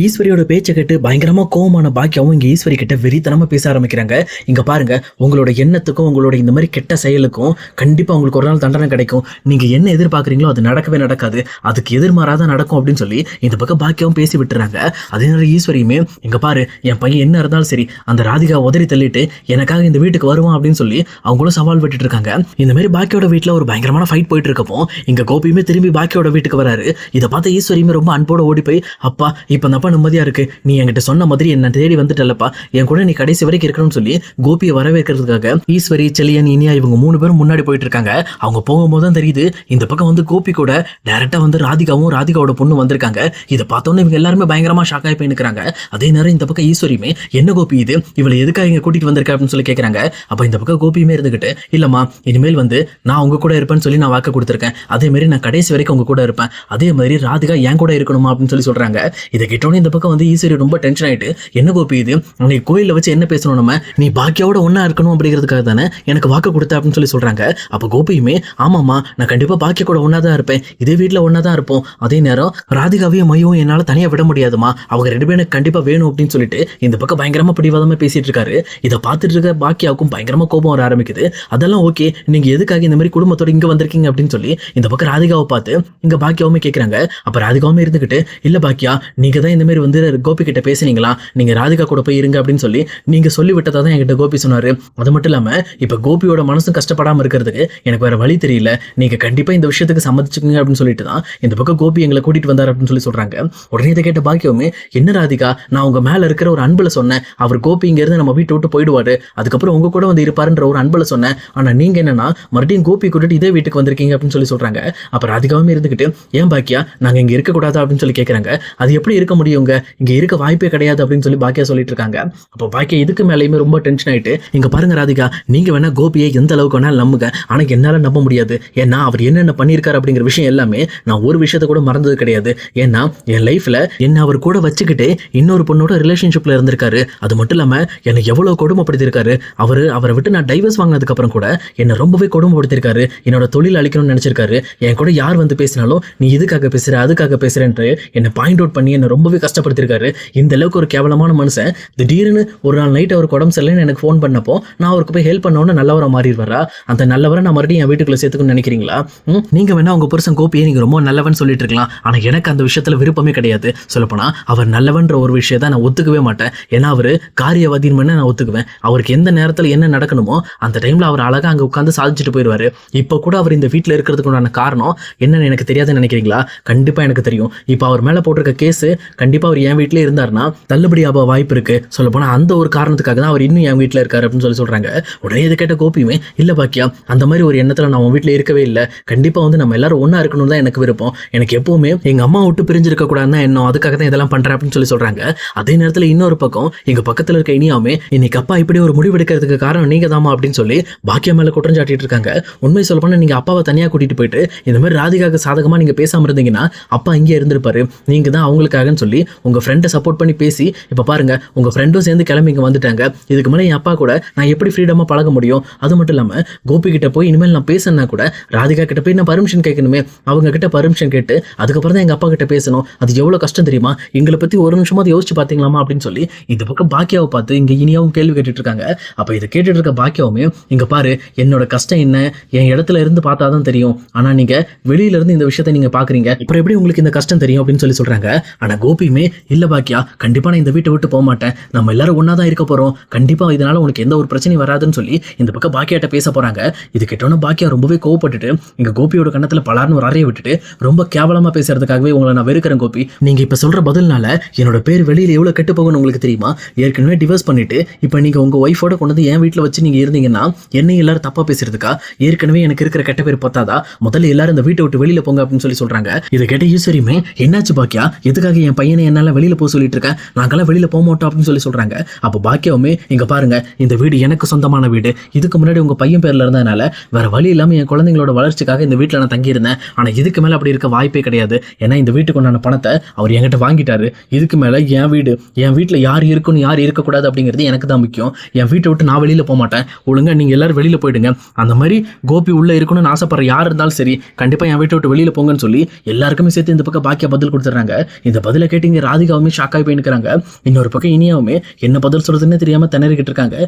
ஈஸ்வரியோட பேச்சை கேட்டு பயங்கரமா கோவமான பாக்கியாவும் இங்க ஈஸ்வரி கிட்ட வெறித்தனமா பேச ஆரம்பிக்கிறாங்க. இங்க பாருங்க, உங்களோட எண்ணத்துக்கும் உங்களோட இந்த மாதிரி கெட்ட செயலுக்கும் கண்டிப்பா உங்களுக்கு ஒரு நாள் தண்டனை கிடைக்கும். நீங்க என்ன எதிர்பார்க்கறீங்களோ அது நடக்கவே நடக்காது, அதுக்கு எதிர்மாறாதான் நடக்கும் அப்படின்னு சொல்லி இந்த பக்கம் பாக்கியாவும் பேசி விட்டுறாங்க. அதே நேரம் ஈஸ்வரியுமே இங்க பாரு, என் பையன் என்ன இருந்தாலும் சரி அந்த ராதிகா உதறி தள்ளிட்டு எனக்காக இந்த வீட்டுக்கு வருவான் அப்படின்னு சொல்லி அவங்களும் சவால் விட்டுட்டு இருக்காங்க. இந்த மாதிரி பாக்கியோட வீட்டுல ஒரு பயங்கரமான ஃபைட் போயிட்டு இருக்கப்போ இங்க கோபியுமே திரும்பி பாக்கியோட வீட்டுக்கு வராரு. இதை பார்த்த ஈஸ்வரியுமே ரொம்ப அன்போட ஓடி போய், அப்பா இப்ப அந்த அப்பா நிம்மதியா இருக்கு, நீ என்கிட்ட சொன்ன மாதிரி என்ன தேடி வந்துட்டல்லப்பா, என் கூட நீ கடைசி வரைக்கும் இருக்கணும்னு சொல்லி கோபியை வரவேற்கிறதுக்காக ஈஸ்வரி, செலியன், இனியா இவங்க 3 பேரும் முன்னாடி போயிட்டு இருக்காங்க. அவங்க போகும்போது தான் தெரியுது இந்த பக்கம் வந்து கோபி கூட டைரக்டா வந்து ராதிகாவும் ராதிகாவோட பொண்ணு வந்திருக்காங்க. இதை பார்த்தோன்னே இவங்க எல்லாருமே பயங்கரமா ஷாக் ஆகி போய் நிற்கிறாங்க. அதே நேரம் இந்த பக்கம் ஈஸ்வரியுமே, என்ன கோபி இது, இவளை எதுக்காக இங்க கூட்டிட்டு வந்திருக்க அப்படின்னு சொல்லி கேட்கறாங்க. அப்ப இந்த பக்கம் கோபியுமே இருந்துகிட்டு, இல்லம்மா இனிமேல் வந்து நான் உங்க கூட இருப்பேன்னு சொல்லி நான் வாக்கு கொடுத்துருக்கேன், அதே மாதிரி நான் கடைசி வரைக்கும் உங்க கூட இருப்பேன், அதே மாதிரி ராதிகா என் கூட இருக்கணுமா அப்படின்னு சொல்லி சொல்றாங்க. இதை கேட்டோன்னே இந்த பக்கம் வந்து ஈஸ்வரி ரொம்ப டென்ஷன் ஆயிட்டு, என்ன கோபி இது, உன்னை கோயிலில் வச்சு என்ன பேசணும், நம்ம நீ பாக்கியாவோட ஒன்னா இருக்கணும் அப்படிங்கிறதுக்காக தானே எனக்கு வாக்கு கொடுத்த அப்படின்னு சொல்லி சொல்றாங்க. அப்போ கோபியுமே, ஆமாம்மா நான் கண்டிப்பா பாக்கிய கூட ஒன்னா தான் இருப்பேன், இதே வீட்டில் ஒன்னா தான் இருப்போம், அதே நேரம் ராதிகாவையும் மையவும் என்னால் தனியாக விட முடியாதுமா, அவங்க 2 பேரும் எனக்கு கண்டிப்பா வேணும் அப்படின்னு சொல்லிட்டு இந்த பக்கம் பயங்கரமா பிடிவாதமா பேசிட்டு இருக்காரு. இதை பார்த்துட்டு இருக்க பாக்கியாவுக்கும் பயங்கரமா கோபம் வர ஆரம்பிக்குது. அதெல்லாம் ஓகே, நீங்க எதுக்காக இந்த மாதிரி குடும்பத்தோட இங்க வந்திருக்கீங்க அப்படின்னு சொல்லி இந்த பக்கம் ராதிகாவை பார்த்து இங்க பாக்கியாவுமே கேட்கறாங்க. அப்ப ராதிகாவுமே இருந்துகிட்டு, இல்ல பாக்கியா நீங்க தான் இந்த மாதிரி வந்து கோபி கிட்ட பேசுனீங்களா, நீங்க ராதிகா கூட போய் இருங்க அப்படின்னு சொல்லி நீங்க சொல்லி விட்டதா தான் என்கிட்ட கோபி சொன்னாரு. அது மட்டும் இல்லாம இப்ப கோபியோட மனசும் கஷ்டப்படாம இருக்கிறதுக்கு எனக்கு வேற வழி தெரியல, நீங்க கண்டிப்பா இந்த விஷயத்துக்கு சம்மதிச்சுக்கோங்க அப்படின்னு சொல்லிட்டு தான் இந்த பக்கம் கோபி எங்களை கூட்டிட்டு வந்தார் அப்படின்னு சொல்லி சொல்றாங்க. உடனே இதை கேட்ட பாக்கியவுமே, என்ன ராதிகா, நான் உங்க மேல இருக்கிற ஒரு அன்புல சொன்னேன், அவர் கோபி இங்க இருந்து நம்ம வீட்டை விட்டு போயிடுவாரு, அதுக்கப்புறம் உங்க கூட வந்து இருப்பாருன்ற ஒரு அன்புல சொன்னேன், ஆனா நீங்க என்னன்னா மறுபடியும் கோபி கூட்டிட்டு இதே வீட்டுக்கு வந்திருக்கீங்க அப்படின்னு சொல்லி சொல்றாங்க. அப்ப ராதிகாவுமே இருந்துகிட்டு, ஏன் பாக்கியா நாங்க இங்க இருக்கக்கூடாது அப்படின்னு சொல்லி கேட்கறாங்க. அது எப்படி இருக்க முடியுங்க, இங்க இருக்க வாய்ப்பே கிடையாது அப்படின்னு சொல்லி பாக்கியா சொல்லிட்டு இருக்காங்க. அப்போ பாக்கியா இதுக்கு மேலேயுமே ரொம்ப டென்ஷன் ஆயிட்டு, இங்க பாருங்க ராதிகா, நீங்க வேணா கோபியை எந்த அளவுக்கு வேணாலும் நம்புங்க, ஆனா என்னால நம்ப முடியாது, ஏன்னா அவர் என்னென்ன பண்ணியிருக்காரு அப்படிங்கிற விஷயம் எல்லாமே நான் ஒரு விஷயத்த கூட மறந்தது கிடையாது. ஏன்னா என் லைஃப்ல என்ன அவர் கூட வச்சுக்கிட்டு இன்னொரு பொண்ணோட ரிலேஷன்ஷிப்ல இருந்திருக்காரு, அது மட்டும் இல்லாம என்னை எவ்வளவு கொடுமைப்படுத்திருக்காரு, அவரை விட்டு நான் டைவர்ஸ் வாங்கினதுக்கு அப்புறம் கூட என்னை ரொம்பவே கொடுமைப்படுத்திருக்காரு, என்னோட தொழில் அழிக்கணும்னு நினைச்சிருக்காரு, என் கூட யார் வந்து பேசினாலும் நீ இதுக்காக பேசுற அதுக்காக பேசுறேன்ட்டு என்னை பாயிண்ட் அவுட் பண்ணி என்னை ரொம்பவே கஷ்டப்படுத்திருக்காரு. இந்த அளவுக்கு ஒரு கேவலமான மனுஷன் திடீர்னு ஒரு நாள் நைட் அவருக்கு உடம்பு சரியில்லைன்னு எனக்கு ஃபோன் பண்ணப்போ நான் அவருக்கு போய் ஹெல்ப் பண்ணோன்னு நல்லவரை மாறிடுவாரா, அந்த நல்லவரை நான் மறுபடியும் என் வீட்டுக்குள்ள சேர்த்துக்கணும்னு நினைக்கிறீங்களா? நீங்க வேணா உங்க புருஷன் கோபியை நீங்க ரொம்ப நல்லவன் சொல்லிட்டு இருக்கலாம், ஆனா எனக்கு அந்த விஷயத்துல விருப்பமே கிடையாது. சொல்லப்போனா அவர் நல்லவன்ற ஒரு விஷயத்த நான் ஒத்துக்கவே மாட்டேன். ஏன்னா அவரு காரியவாதின்னு நான் ஒத்துக்குவேன். அவருக்கு எந்த நேரத்துல என்ன நடக்கணுமோ அந்த டைம்ல அவர் அழகா அங்க உட்காந்து சாதிச்சுட்டு போயிடுவாரு. இப்போ கூட அவர் இந்த வீட்டுல இருக்கிறதுக்குண்டான காரணம் என்னன்னு எனக்கு தெரியாதுன்னு நினைக்கிறீங்களா? கண்டிப்பா எனக்கு தெரியும். இப்போ அவர் மேல போட்டிருக்க கேஸ் கண்டிப்பா அவர் என் வீட்டிலே இருந்தாருன்னா தள்ளுபடி ஆக வாய்ப்பு இருக்கு. சொல்ல போனா அந்த ஒரு காரணத்துக்காக தான் அவர் இன்னும் என் வீட்டில் இருக்காரு அப்படின்னு சொல்லி சொல்றாங்க. உடனே இதை கேட்ட கோபியுமே, இல்ல பாக்கியா அந்த மாதிரி ஒரு எண்ணத்துல நான் உன் வீட்டில் இருக்கவே இல்லை, கண்டிப்பா வந்து நம்ம எல்லாரும் ஒன்னா இருக்கணும் தான் எனக்கு விருப்பம், எனக்கு எப்பவுமே எங்க அம்மா விட்டு பிரிஞ்சிருக்க கூடாதுன்னு எண்ணம், அதுக்காக தான் இதெல்லாம் பண்றேன் அப்படின்னு சொல்லி சொல்றாங்க. அதே நேரத்துல இன்னொரு பக்கம் எங்க பக்கத்துல இருக்க இனியாவுமே, இன்னைக்கு அப்பா இப்படி ஒரு முடிவு எடுக்கிறதுக்கு காரணம் நீங்க தாமா அப்படின்னு சொல்லி பாக்கியா மேல குற்றம் சாட்டிட்டு இருக்காங்க. உண்மை சொல்ல போனா நீங்க அப்பாவை தனியா கூட்டிட்டு போயிட்டு இந்த மாதிரி ராதிகாவுக்கு சாதகமா நீங்க பேசாம இருந்தீங்கன்னா அப்பா இங்கே இருந்திருப்பாரு, நீங்க தான் அவங்களுக்காகன்னு சொல்லி உங்க ஃப்ரெண்டை சப்போர்ட் பண்ணி பேசி இப்ப பாருங்க உங்க ஃப்ரெண்டும் சேர்ந்து கிளம்பி இங்க வந்துட்டாங்க. இதுக்கு மேலே என் அப்பா கூட நான் எப்படி ஃப்ரீடமா பழக முடியும்? அது மட்டும் இல்லாம கோபி கிட்ட போய் இனிமேல் நான் பேசினா கூட ராதிகா கிட்ட போய் நான் பர்மிஷன் கேட்கணுமே, அவங்க கிட்ட பர்மிஷன் கேட்டு அதுக்கப்புறம் தான் எங்க அப்பா கிட்ட பேசணும், அது எவ்வளவு கஷ்டம் தெரியுமா? எங்களை பத்தி ஒரு நிமிஷமாவது யோசிச்சு பாத்தீங்களாமா அப்படின்னு சொல்லி இந்த பக்கம் பாக்கியாவை பார்த்து இங்க இனியாவும் கேள்வி கேட்டுட்டு இருக்காங்க. அப்ப இதை கேட்டுட்டு இருக்க பாக்கியாவுமே, இங்க பாரு என்னோட கஷ்டம் என்ன என் இடத்துல இருந்து பார்த்தாதான் தெரியும், ஆனா நீங்க வெளியில இருந்து இந்த விஷயத்தை நீங்க பாக்குறீங்க, அப்புறம் எப்படி உங்களுக்கு இந்த கஷ்டம் தெரியும் அப்படின்னு சொல்லி சொல்றாங்க. ஆனா கோபியுமே, இல்ல பாக்கியா கண்டிப்பா நான் இந்த வீட்டை விட்டு போக மாட்டேன், நம்ம எல்லாரும் ஒன்னா தான் இருக்க போறோம், கண்டிப்பா இதனால உனக்கு எந்த ஒரு பிரச்சனையும் வராதுன்னு சொல்லி இந்த பக்கம் பாக்கியாட்ட பேச போறாங்க. இது கேட்டோன்னு பாக்கியா ரொம்பவே கோவப்பட்டுட்டு இங்க கோபியோட கண்ணத்துல பலார்னு ஒரு அறைய விட்டுட்டு, ரொம்ப கேவலமா பேசுறதுக்காகவே உங்களை நான் வெறுக்கிறேன் கோபி, நீங்க இப்ப சொல்ற பதில்னால என்னோட பேர் வெளியில எவ்வளவு கெட்டு போகும்னு உங்களுக்கு தெரியுமா? ஏற்கனவே டிவோர்ஸ் பண்ணிட்டு இப்ப நீங்க உங்க ஒய்ஃபோட கொண்டு வந்து என் வீட்டுல வச்சு நீங்க இருந்தீங்கன்னா என்னையும் எல்லாரும் தப்பா பேசுறதுக்கா? ஏற்கனவே எனக்கு இருக்கிற கெட்ட பேர் பத்தாதா? முதல்ல எல்லாரும் இந்த வீட்டை விட்டு வெளியில போங்க அப்படின்னு சொல்லி சொல்றாங்க. இதை கேட்ட ஈஸ்வரியுமே, என்னாச்சு பாக்கியா, எதுக்காக என் பையனை என்னால வெளியில போக சொல்லிட்டு இருக்கேன், நாங்கெல்லாம் வெளியில போக மாட்டோம் அப்படின்னு சொல்லி சொல்றாங்க. அப்போ பாக்கியாவுமே, இங்க பாருங்க இந்த வீடு எனக்கு சொந்தமான வீடு, இதுக்கு முன்னாடி உங்க பையன் பேர்ல இருந்ததுனால வேற வழி இல்லாம என் குழந்தைங்களோட வளர்ச்சிக்காக இந்த வீட்டுல நான் தங்கியிருந்தேன், ஆனா இதுக்கு மேல அப்படி இருக்க வாய்ப்பே கிடையாது, ஏன்னா இந்த வீட்டுக்கு உண்டான பணத்தை அவர் என்கிட்ட வாங்கிட்டாரு, இதுக்கு மேல என் வீடு என் வீட்டுல யார் இருக்குன்னு யார் இருக்கக்கூடாது அப்படிங்கிறது எனக்கு தான் முக்கியம், என் வீட்டை விட்டு நான் வெளியில போக மாட்டேன், ஒழுங்கா நீங்க எல்லாரும் வெளியில போயிடுங்க, அந்த மாதிரி கோபி உள்ள இருக்கணும்னு ஆசைப்படுற யார் இருந்தாலும் சரி கண்டிப்பா என் வீட்டை விட்டு வெளியில போங்கன்னு சொல்லி எல்லாருக்குமே சேர்த்து இந்த பக்கம் பாக்கியா பதில் கொடுத்துறாங்க. இந்த பதிலை கேட்டு இங்க ராதிகாவுமே ஷாக் ஆகி போயிருக்காங்க. இன்னொரு பக்கம் இனியாவுமே என்ன பதில் சொல்றதுன்னு தெரியாம திணறிக்கிட்டு இருக்காங்க.